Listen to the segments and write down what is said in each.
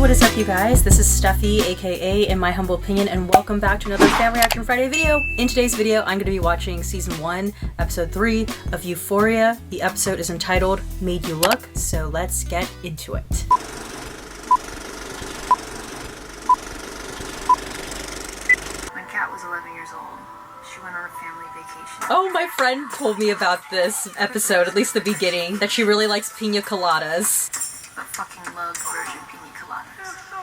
what is up you guys? This is Steffi, aka In My Humble Opinion, and welcome back to another Fan Reaction Friday video. In today's video, I'm going to be watching Season 1, Episode 3 of Euphoria. The episode is entitled Made You Look, so let's get into it. When Kat was 11 years old, she went on a family vacation. Oh, my friend told me about this episode, at least the beginning, that she really likes pina coladas. But fucking loved virgin pina coladas.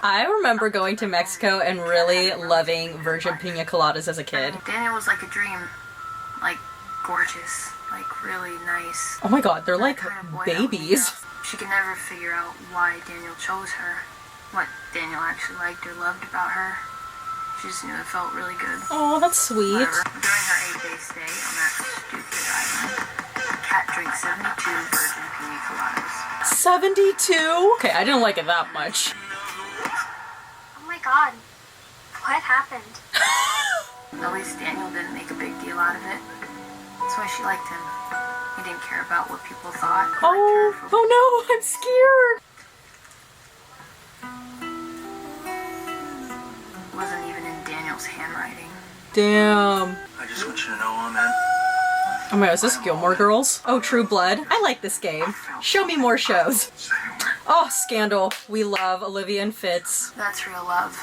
I remember going to Mexico and really loving virgin pina coladas as a kid. Daniel was like a dream. Like, gorgeous. Like, really nice. Oh my god, they're like Kind of boy babies. She could never figure out why Daniel chose her. What Daniel actually liked or loved about her. She just knew it felt really good. Oh, that's sweet. Whatever. During her 8-day stay on that stupid island, Kat drank 72 virgin pina coladas. 72? Okay, I didn't like it that much. Oh my god. What happened? At least Daniel didn't make a big deal out of it. That's why she liked him. He didn't care about what people thought. He liked her for- Oh no, I'm scared. It wasn't even in Daniel's handwriting. Damn. I just want you to know, man. Oh my god, is this Gilmore Girls? Oh, True Blood. I like this game. Show me more shows. Oh, Scandal. We love Olivia and Fitz. That's real love.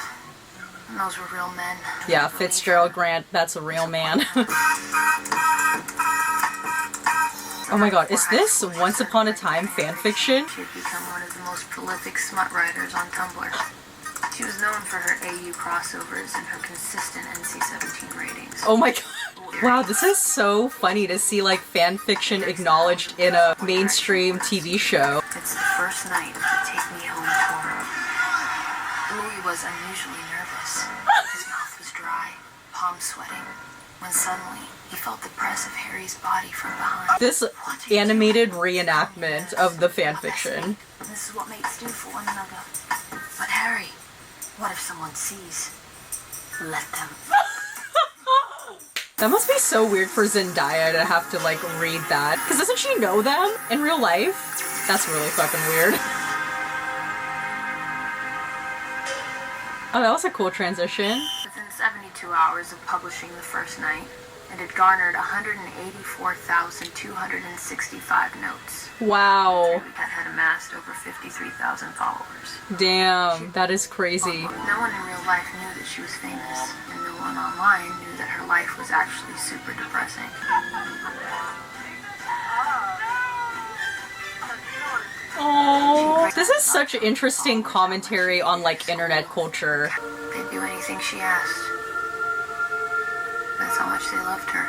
And those were real men. Yeah, Fitzgerald Grant, that's a real man. Oh my god, is this Once Upon a Time fanfiction? She had become one of the most prolific smut writers on Tumblr. She was known for her AU crossovers and her consistent NC-17 ratings. Oh my god. Wow, this is so funny to see like fanfiction acknowledged in a mainstream TV show. It's the first night of the Take Me Home tour. Louis was unusually nervous. His mouth was dry, palms sweating, when suddenly he felt the press of Harry's body from behind. This animated reenactment of the fanfiction. This is what mates do for one another. But Harry, what if someone sees? Let them. That must be so weird for Zendaya to have to like read that. Because doesn't she know them in real life? That's really fucking weird. Oh, that was a cool transition. Within 72 hours of publishing the first night, it had garnered 184,265 notes. Wow. That had amassed over 53,000 followers. Damn, that is crazy. No one in real life knew that she was famous, and no one online knew that her life was actually super depressing. Oh, this is such interesting commentary on like internet culture. They'd do anything she asked. That's how much they loved her.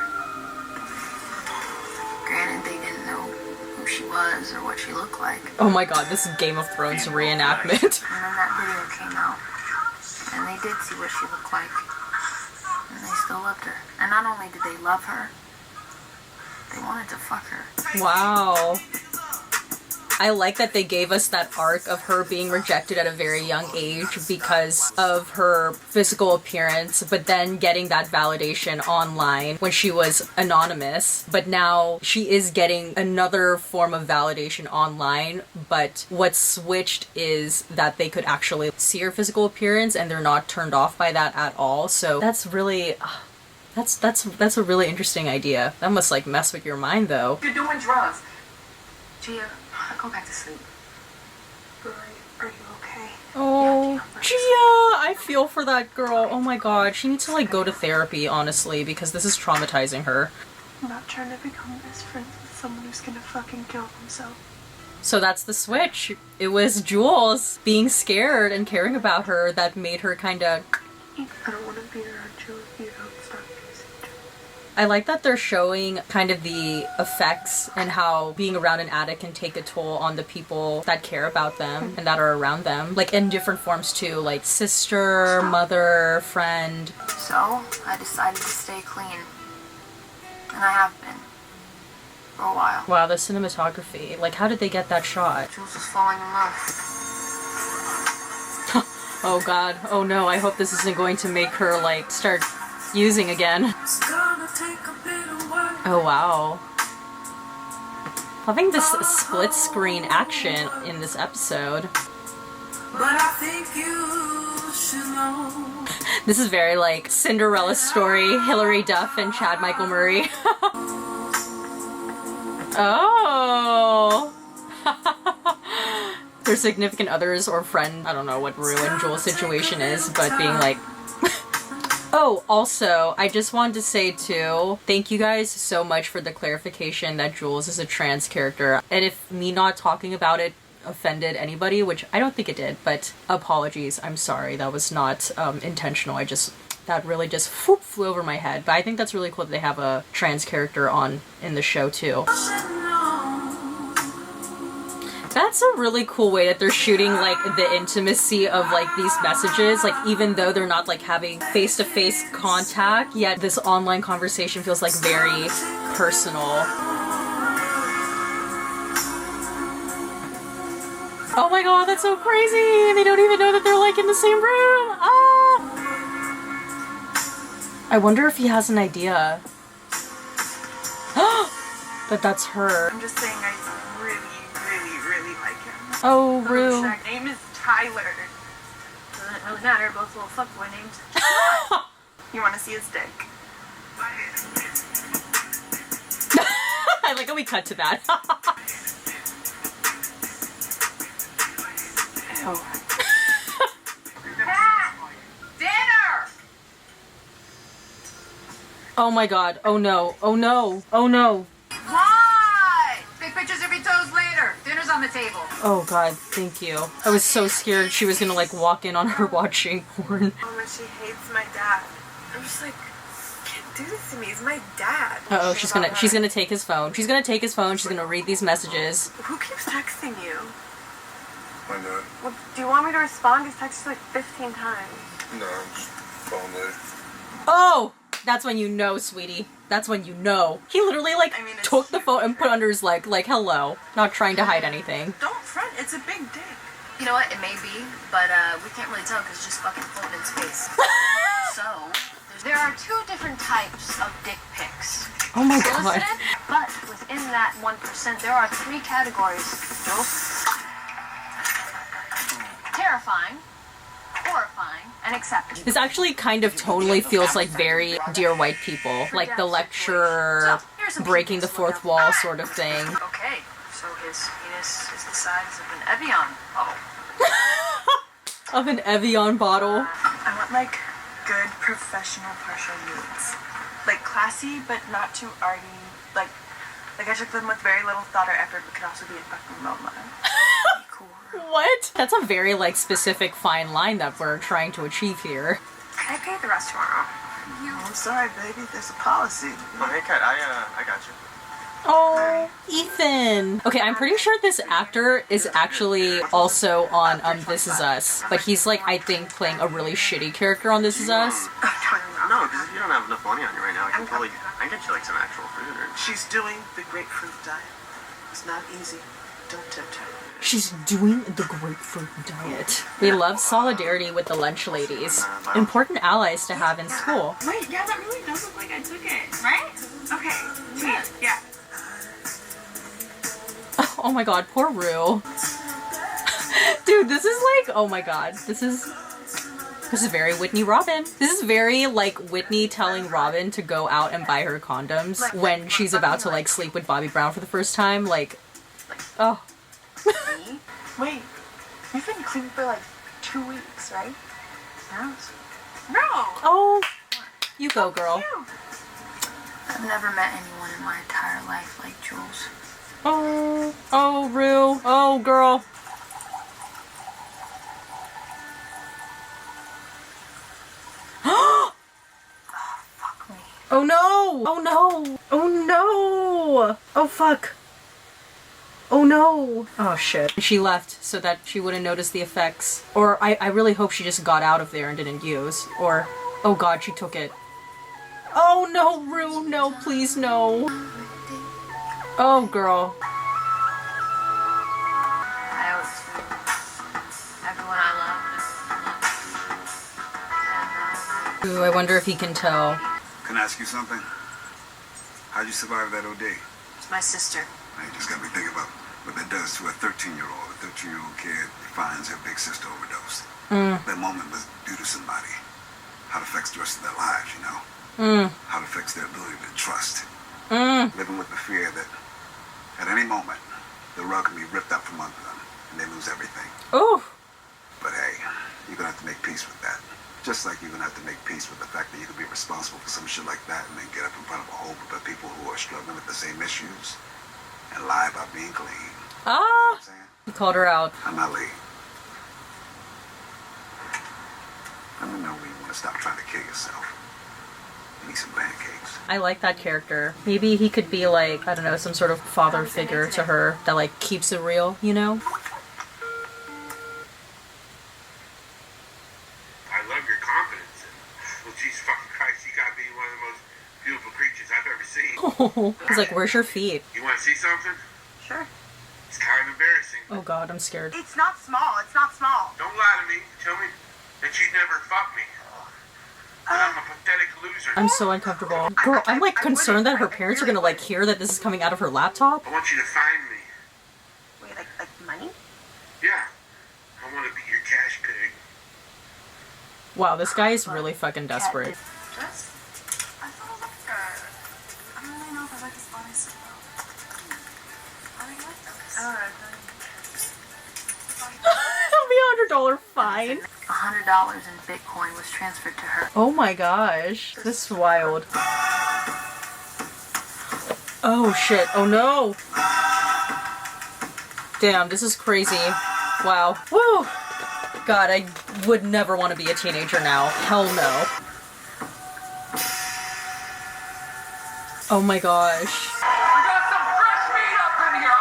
Granted, they didn't know who she was or what she looked like. Oh my god, this is Game of Thrones reenactment. And then that video came out, and they did see what she looked like, and they still loved her. And not only did they love her, they wanted to fuck her. Wow. I like that they gave us that arc of her being rejected at a very young age because of her physical appearance, but then getting that validation online when she was anonymous. But now she is getting another form of validation online, but what's switched is that they could actually see her physical appearance and they're not turned off by that at all. So that's really... That's a really interesting idea. That must like mess with your mind though. You're doing drugs. Gia, go back to sleep. Rory, are you okay? Oh, Gia, I feel for that girl. Oh my god, she needs to like go to therapy, honestly, because this is traumatizing her. I'm not trying to become best friends with someone who's gonna fucking kill themselves. So that's the switch. It was Jules being scared and caring about her that made her kinda... I don't want to be around you if you don't stop using drugs. I like that they're showing kind of the effects and how being around an addict can take a toll on the people that care about them and that are around them. Like in different forms too, like sister, mother, friend. So, I decided to stay clean. And I have been. For a while. Wow, the cinematography. Like, how did they get that shot? Jules was falling in love. Oh god. Oh no, I hope this isn't going to make her, like, start using again. Oh wow. Loving this split screen action in this episode. but I think you should know. This is very like Cinderella story, Hilary Duff and Chad Michael Murray. Oh. Their significant others or friend, I don't know what Rue and Jules' situation is, but being like... Oh, also, I just wanted to say too, thank you guys so much for the clarification that Jules is a trans character. And if me not talking about it offended anybody, which I don't think it did, but apologies, I'm sorry, that was not intentional. That really just flew over my head. But I think that's really cool that they have a trans character in the show too. That's a really cool way that they're shooting like the intimacy of like these messages, like even though they're not like having face-to-face contact, yet this online conversation feels like very personal. Oh my god, that's so crazy! They don't even know that they're like in the same room! Ah! I wonder if he has an idea. But that's her. I'm just saying I really like him. Oh, Rue. His name is Tyler. Doesn't really matter, both little fuckboy names. You want to see his dick? I like how we cut to that. Oh. Dinner! Oh my god. Oh no. Oh no. Oh no. Why? Take pictures of your toes later. Dinner's on the table. Oh god, thank you. I was so scared she was gonna like walk in on her watching porn. Oh, and she hates my dad. I'm just like, you can't do this to me. He's my dad. Uh-oh, she's gonna take his phone. She's gonna take his phone, she's gonna read these messages. Who keeps texting you? My dad. Well, do you want me to respond? He's texted you like 15 times. No, I'm just phone there. Oh! That's when you know, sweetie. That's when you know. He literally like took the phone and put it under his leg, like hello. Not trying to hide anything. Don't front, it's a big dick. You know what? It may be, but we can't really tell because it's just fucking floating in space. So, there are two different types of dick pics. Oh my god. Solicited, but within that 1%, there are three categories. Jules? Terrifying, horrifying, and acceptable. This actually kind of tonally feels like very Dear White People. Like the lecturer breaking the fourth wall sort of thing. Okay, so his penis is the size of an Evian bottle. Of an Evian bottle. I want like good professional partial nudes. Like classy, but not too arty. Like I took them with very little thought or effort, but could also be a fucking MoMA. What? That's a very like specific fine line that we're trying to achieve here. Can I pay the rest tomorrow? I'm sorry, baby. There's a policy. Oh, hey, Kat, I got you. Oh, Ethan. Okay, I'm pretty sure this actor is actually also on This Is Us, but he's like I think playing a really shitty character on This Is Us. No, because if you don't have enough money on you right now, I can get you like some actual food. Or... She's doing the grapefruit diet. It's not easy. Don't tempt her. She's doing the grapefruit diet. We love solidarity with the lunch ladies. Important allies to have in school. Wait, yeah, that really does look like I took it, right? Okay, sweet, yeah. Oh my god, poor Rue. Dude, this is like, oh my god, this is very Whitney Robin. This is very like Whitney telling Robin to go out and buy her condoms when she's about to like sleep with Bobby Brown for the first time. Like, oh. Wait, you've been clean for like 2 weeks, right? No. Oh, you go, girl. I've never met anyone in my entire life like Jules. Oh, Rue. Oh, girl. Fuck me. Oh no! Oh no! Oh no! Oh fuck! Oh no! Oh shit. She left so that she wouldn't notice the effects. Or I really hope she just got out of there and didn't use. Or, oh god, she took it. Oh no, Rue, no, please no. Oh girl. I owe it to everyone I love. Ooh, I wonder if he can tell. Can I ask you something? How'd you survive that OD? It's my sister. You just got me thinking about what that does does to a 13-year-old. A 13-year-old kid finds her big sister overdosed. That moment was due to somebody. How it affects the rest of their lives, you know? How it affects their ability to trust. Living with the fear that at any moment, the rug can be ripped out from under them and they lose everything. Oh. But hey, you're gonna have to make peace with that. Just like you're gonna have to make peace with the fact that you could be responsible for some shit like that and then get up in front of a whole group of people who are struggling with the same issues and lie about being clean. Ah. You know what I'm saying? He called her out. I'm not leaving. Let me know when you want to stop trying to kill yourself. You need some pancakes. I like that character. Maybe he could be like, I don't know, some sort of father figure to her that like keeps it real, you know? I love your confidence. Well, Jesus fucking Christ, you gotta be one of the most beautiful creatures I've ever seen. Oh, he's like, where's your feet? You wanna see something? Sure. It's kind of embarrassing. Oh God, I'm scared. It's not small. It's not small. Don't lie to me. Tell me that you'd never fuck me. That I'm a pathetic loser. I'm so uncomfortable. Girl, I'm like concerned that her parents are gonna like hear that this is coming out of her laptop. I want you to find me. Wait, like money? Yeah. I want to be your cash pig. Wow, this guy is really fucking desperate. Just? I thought I liked her. I don't really know if I like his body so well. I don't like those. I don't know. That'll be $100 fine. $100 in Bitcoin was transferred to her. Oh my gosh, this is wild. Oh shit, oh no. Damn, this is crazy. Wow. Woo! God, I would never want to be a teenager now. Hell no. Oh my gosh.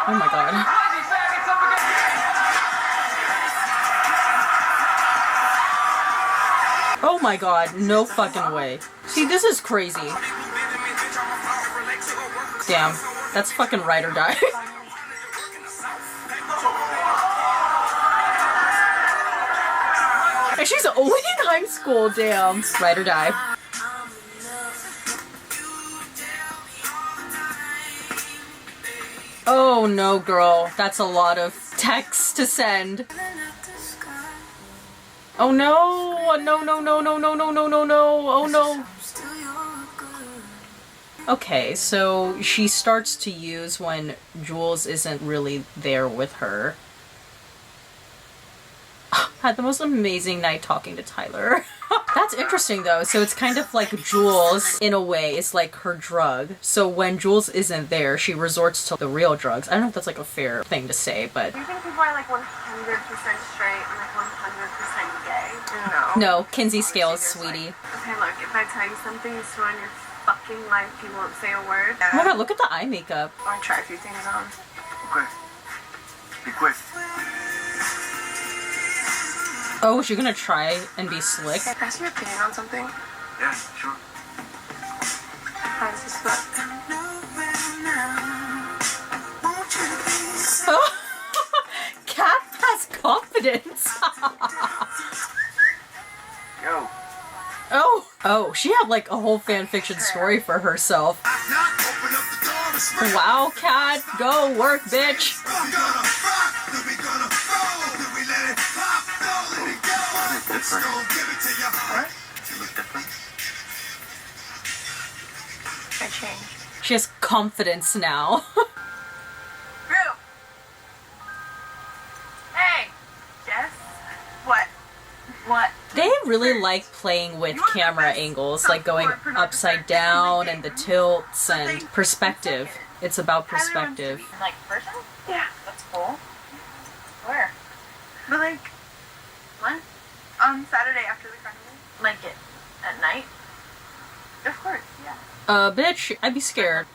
Oh my god. Oh my god, no fucking way. See, this is crazy. Damn, that's fucking ride or die. And she's only in high school, damn. Ride or die. Oh no, girl. That's a lot of text to send. Oh no! No, no, no, no, no, no, no, no, no! Oh no! Okay, so she starts to use when Jules isn't really there with her. Had the most amazing night talking to Tyler. That's interesting though. So it's kind of like Jules, in a way, is like her drug. So when Jules isn't there, she resorts to the real drugs. I don't know if that's like a fair thing to say, but... Do you think people are like 100% straight and like 100% gay? No, Kinsey scales, sweetie. Okay, look, if I tell you something you swear on your fucking life you won't say a word. Oh my god, look at the eye makeup. I want to try a few things on. Okay. Be quick. Oh, is she gonna try and be slick? Can I ask your opinion on something? Yeah, sure. How does this look? Kat has confidence. Yo. Oh, she had like a whole fan fiction story for herself. Wow, Kat, go work, bitch. Different. What? You look different. I changed. She has confidence now. Drew! Hey! Yes? What? What? They really like playing with camera angles, like going upside down and the tilts and perspective. It's about perspective. Like person? Yeah. That's cool. Where? But like, When? on Saturday after the carnival. Like it at night? Of course, yeah. Bitch, I'd be scared.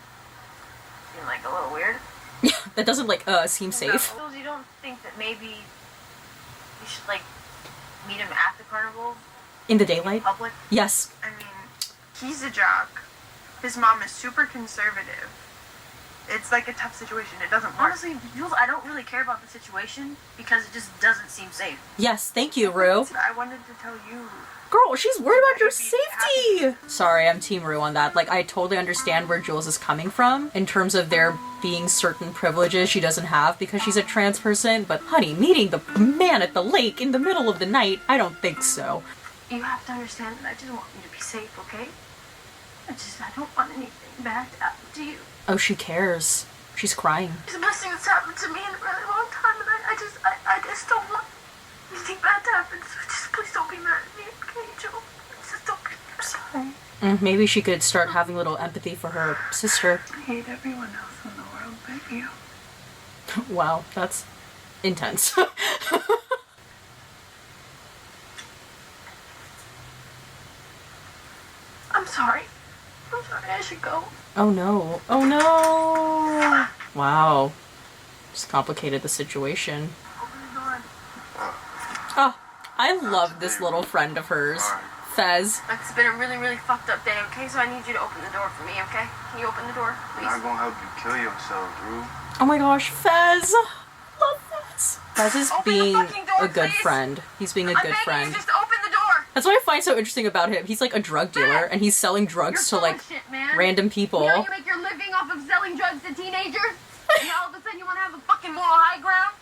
Seem like a little weird. Yeah, that doesn't like, seem safe. Jules, you don't think that maybe you should like meet him at the carnival In the in daylight? public? Yes. I mean, he's a jock. His mom is super conservative. It's like a tough situation. It doesn't work. Honestly, Jules, I don't really care about the situation because it just doesn't seem safe. Yes, thank you, Rue. I wanted to tell you. Girl, she's worried about your safety! Sorry, I'm Team Rue on that. Like, I totally understand where Jules is coming from in terms of there being certain privileges she doesn't have because she's a trans person, but honey, meeting the man at the lake in the middle of the night, I don't think so. You have to understand that I just want you to be safe, okay? I don't want anything bad to happen to you. Oh, she cares. She's crying. It's the best thing that's happened to me in a really long time, and I just don't want anything bad to happen, so just please don't be mad at me, okay, Joe? Just don't be mad. Sorry. Maybe she could start having a little empathy for her sister. I hate everyone else in the world but you. Wow, that's intense. I'm sorry. I should go. Oh no. Oh no! Wow. Just complicated the situation. Open the door. Oh, I love this little friend of hers. Fez. It's been a really, really fucked up day, okay? So I need you to open the door for me, okay? Can you open the door, please? I'm not gonna help you kill yourself, Drew. Oh my gosh, Fez! Love Fez. Fez is being a good friend. He's being a good friend. Just open the door! That's what I find so interesting about him. He's like a drug dealer, and he's selling drugs to like random people. You know you make your living off of selling drugs to teenagers? And all of a sudden you want to have a fucking moral high ground?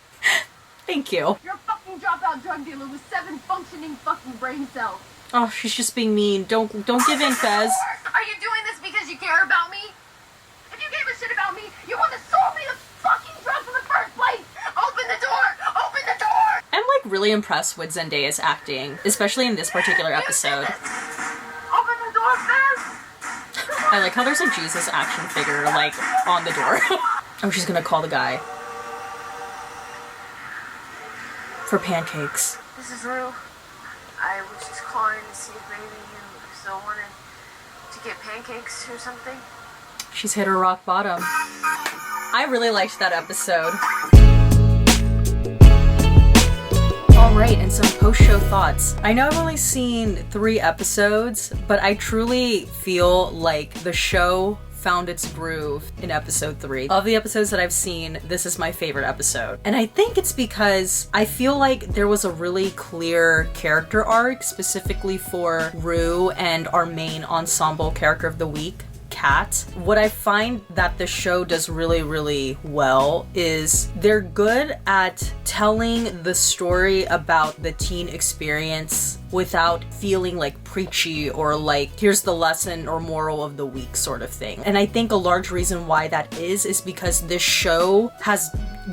Thank you. You're a fucking dropout drug dealer with 7 functioning fucking brain cells. Oh, she's just being mean. Don't give in, Fez. Are you doing this because you care about me? If you gave a shit about me, you wouldn't have sold me the fucking drugs in the first place! Open the door! Open the door! I'm like really impressed with Zendaya's acting, especially in this particular episode. Open the door, Fez! I like how there's a Jesus action figure like on the door. Oh, she's gonna call the guy. For pancakes. This is Rue. I was just calling to see if maybe you still wanted to get pancakes or something. She's hit her rock bottom. I really liked that episode. Alright, and some post-show thoughts. I know I've only seen 3 episodes, but I truly feel like the show found its groove in episode 3. Of the episodes that I've seen, this is my favorite episode. And I think it's because I feel like there was a really clear character arc specifically for Rue and our main ensemble character of the week, Kat. What I find that the show does really, really well is they're good at telling the story about the teen experience without feeling like preachy or like here's the lesson or moral of the week sort of thing. And I think a large reason why that is because this show has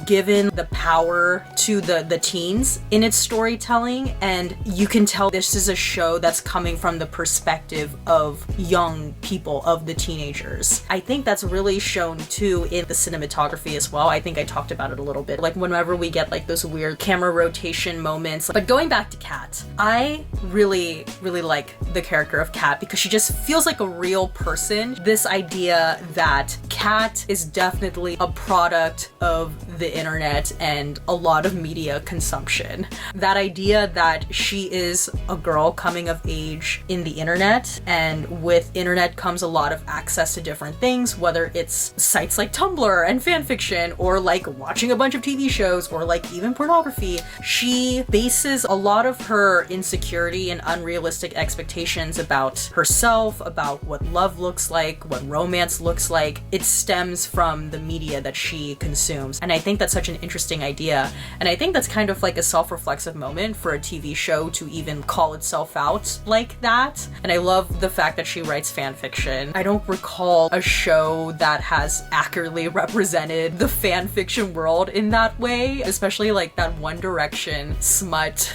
given the power to the teens in its storytelling, and you can tell this is a show that's coming from the perspective of young people, of the teenagers. I think that's really shown too in the cinematography as well. I think I talked about it a little bit, like whenever we get like those weird camera rotation moments. But going back to Kat, I really, really like the character of Kat because she just feels like a real person. This idea that Kat is definitely a product of the internet and a lot of media consumption. That idea that she is a girl coming of age in the internet, and with internet comes a lot of access to different things, whether it's sites like Tumblr and fanfiction, or like watching a bunch of TV shows, or like even pornography. She bases a lot of her insecurity and unrealistic expectations about herself, about what love looks like, what romance looks like. It stems from the media that she consumes. And I think that's such an interesting idea. And I think that's kind of like a self-reflexive moment for a TV show to even call itself out like that. And I love the fact that she writes fan fiction. I don't recall a show that has accurately represented the fan fiction world in that way, especially like that One Direction smut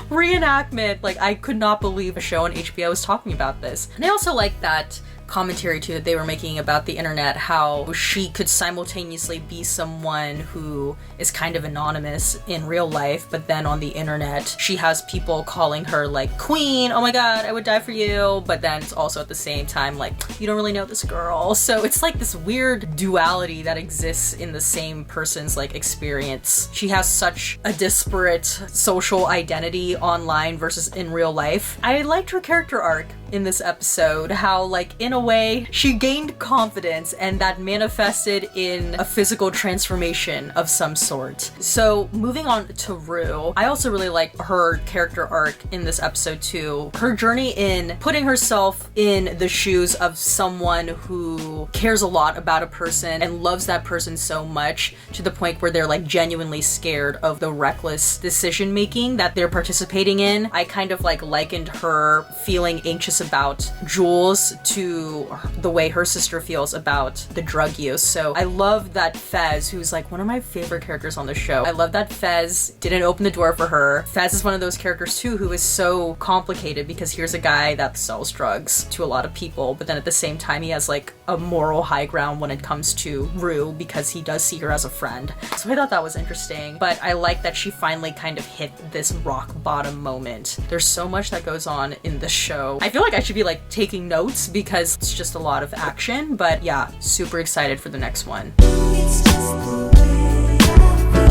reenactment. Like, I could not believe a show on HBO was talking about this. And I also like that commentary too that they were making about the internet, how she could simultaneously be someone who is kind of anonymous in real life, but then on the internet she has people calling her like queen, oh my god, I would die for you, but then it's also at the same time like, you don't really know this girl. So it's like this weird duality that exists in the same person's like experience. She has such a disparate social identity online versus in real life. I liked her character arc. in this episode, how like in a way she gained confidence and that manifested in a physical transformation of some sort. So moving on to Rue, I also really like her character arc in this episode too. Her journey in putting herself in the shoes of someone who cares a lot about a person and loves that person so much to the point where they're like genuinely scared of the reckless decision making that they're participating in. I kind of like likened her feeling anxious about Jules to the way her sister feels about the drug use. So I love that Fez, who's like one of my favorite characters on the show, I love that Fez didn't open the door for her. Fez is one of those characters too who is so complicated because here's a guy that sells drugs to a lot of people, but then at the same time he has like a moral high ground when it comes to Rue because he does see her as a friend. So I thought that was interesting, but I like that she finally kind of hit this rock bottom moment. There's so much that goes on in the show. I feel like I should be like taking notes because it's just a lot of action, but yeah, super excited for the next one.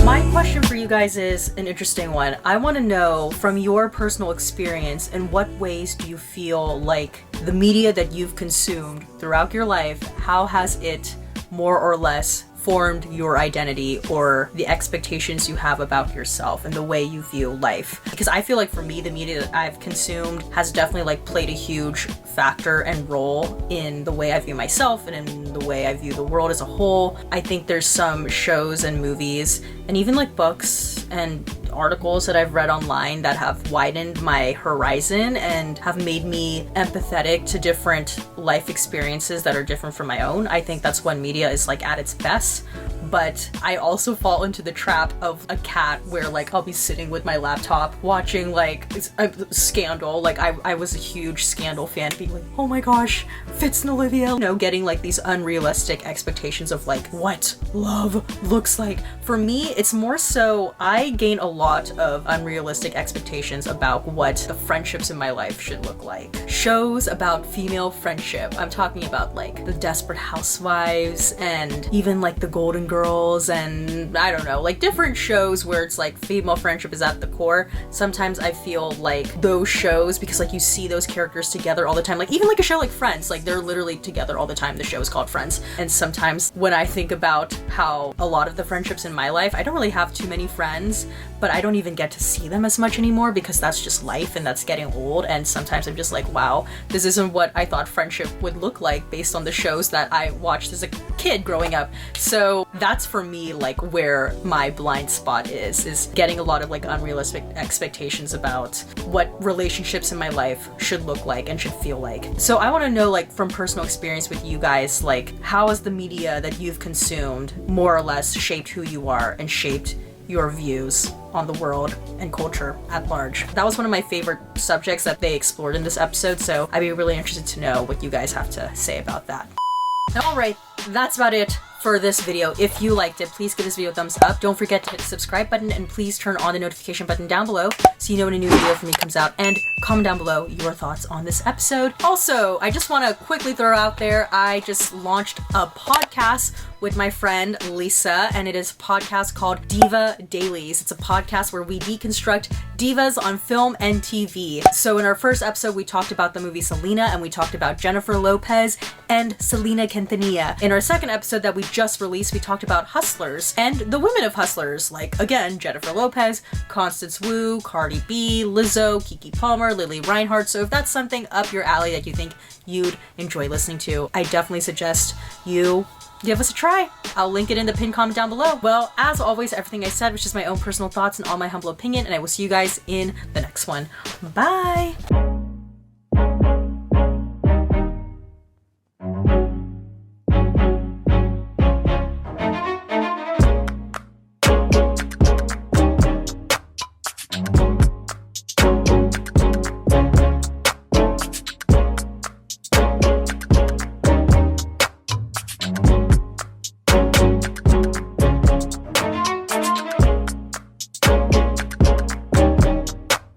My question for you guys is an interesting one. I want to know from your personal experience, in what ways do you feel like the media that you've consumed throughout your life, how has it more or less formed your identity or the expectations you have about yourself and the way you view life? Because I feel like for me, the media that I've consumed has definitely like played a huge factor and role in the way I view myself and in the way I view the world as a whole. I think there's some shows and movies and even like books and articles that I've read online that have widened my horizon and have made me empathetic to different life experiences that are different from my own. I think that's when media is like at its best. But I also fall into the trap of a cat where like I'll be sitting with my laptop watching like a Scandal. Like I was a huge Scandal fan, being like, oh my gosh, Fitz and Olivia, you know, getting like these unrealistic expectations of like what love looks like. For me, it's more so I gain a lot of unrealistic expectations about what the friendships in my life should look like. Shows about female friendship, I'm talking about like the Desperate Housewives and even like the Golden Girls and I don't know, like different shows where it's like female friendship is at the core. Sometimes I feel like those shows, because like you see those characters together all the time, like even like a show like Friends, like they're literally together all the time. The show is called Friends. And sometimes when I think about how a lot of the friendships in my life, I don't really have too many friends, but I don't even get to see them as much anymore because that's just life and that's getting old. And sometimes I'm just like, wow, this isn't what I thought friendship would look like based on the shows that I watched as a kid growing up. So that's for me like where my blind spot is getting a lot of like unrealistic expectations about what relationships in my life should look like and should feel like. So I want to know, like, from personal experience with you guys, like how has the media that you've consumed more or less shaped who you are and shaped your views on the world and culture at large? That was one of my favorite subjects that they explored in this episode, so I'd be really interested to know what you guys have to say about that. Alright, that's about it for this video. If you liked it, please give this video a thumbs up. Don't forget to hit the subscribe button and please turn on the notification button down below so you know when a new video from me comes out, and comment down below your thoughts on this episode. Also, I just want to quickly throw out there, I just launched a podcast with my friend Lisa, and it is a podcast called Diva Dailies. It's a podcast where we deconstruct divas on film and TV. So in our first episode, we talked about the movie Selena, and we talked about Jennifer Lopez and Selena Quintanilla. In our second episode that we just released, we talked about Hustlers and the women of Hustlers, like, again, Jennifer Lopez, Constance Wu, Cardi B, Lizzo, Keke Palmer, Lily Reinhart. So if that's something up your alley that you think you'd enjoy listening to, I definitely suggest you give us a try. I'll link it in the pinned comment down below. Well, as always, everything I said was just my own personal thoughts and all my humble opinion, and I will see you guys in the next one. Bye!